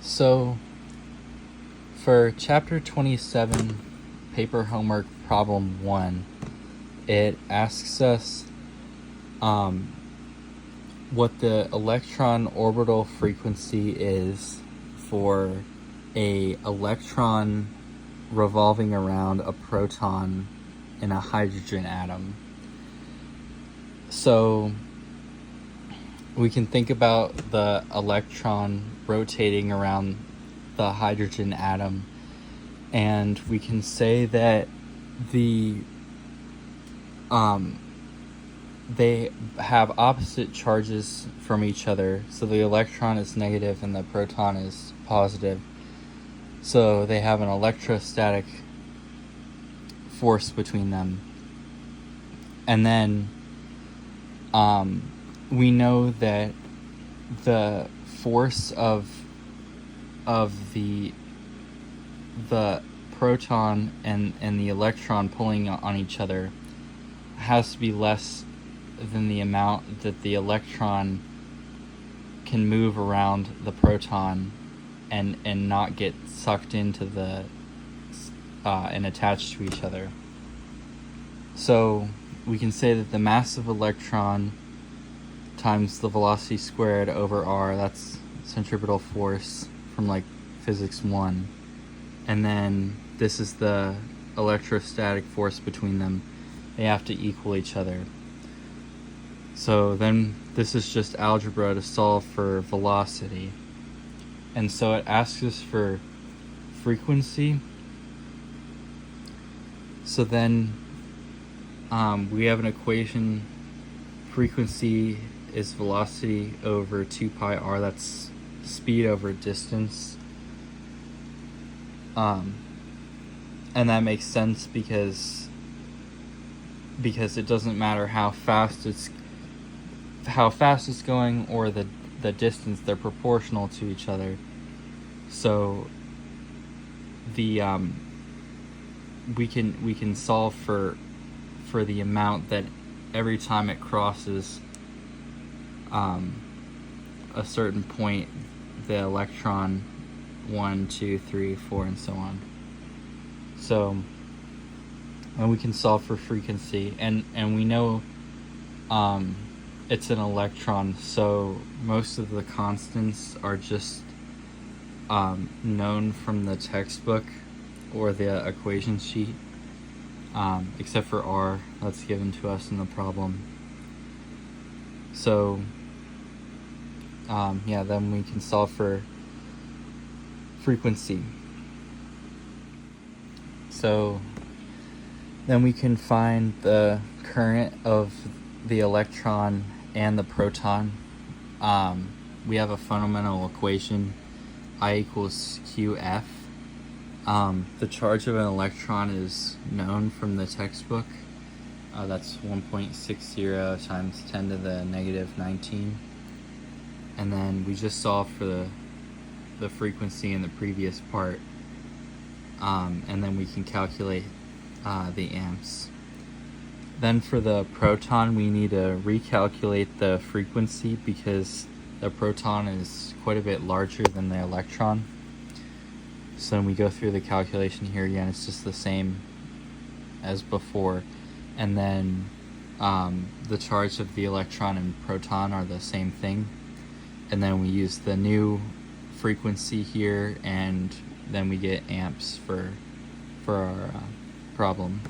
So, for chapter 27, paper homework problem 1, it asks us what the electron orbital frequency is for a electron revolving around a proton in a hydrogen atom. So we can think about the electron rotating around the hydrogen atom, and we can say that they have opposite charges from each other. So the electron is negative and the proton is positive. So they have an electrostatic force between them. And then we know that the force of the proton and the electron pulling on each other has to be less than the amount that the electron can move around the proton and not get sucked into the and attached to each other. So we can say that the mass of electron times the velocity squared over r, that's centripetal force from like physics 1, and then this is the electrostatic force between them. They have to equal each other. So then this is just algebra to solve for velocity. And so it asks us for frequency. So then we have an equation. Frequency is velocity over 2 pi r. That's speed over distance. And that makes sense because it doesn't matter how fast it's going or the distance, they're proportional to each other. So the we can solve for the amount that every time it crosses a certain point, the electron 1, 2, 3, 4, and so on. So, and we can solve for frequency, and we know it's an electron, so most of the constants are just known from the textbook or the equation sheet, except for r, that's given to us in the problem. So then we can solve for frequency. So then we can find the current of the electron and the proton. We have a fundamental equation, I equals QF. The charge of an electron is known from the textbook. That's 1.60 times 10 to the negative 19. And then we just solved for the frequency in the previous part. And then we can calculate the amps. Then for the proton, we need to recalculate the frequency because the proton is quite a bit larger than the electron. So when we go through the calculation here again, it's just the same as before. And then the charge of the electron and proton are the same thing. And then we use the new frequency here, and then we get amps for our problem.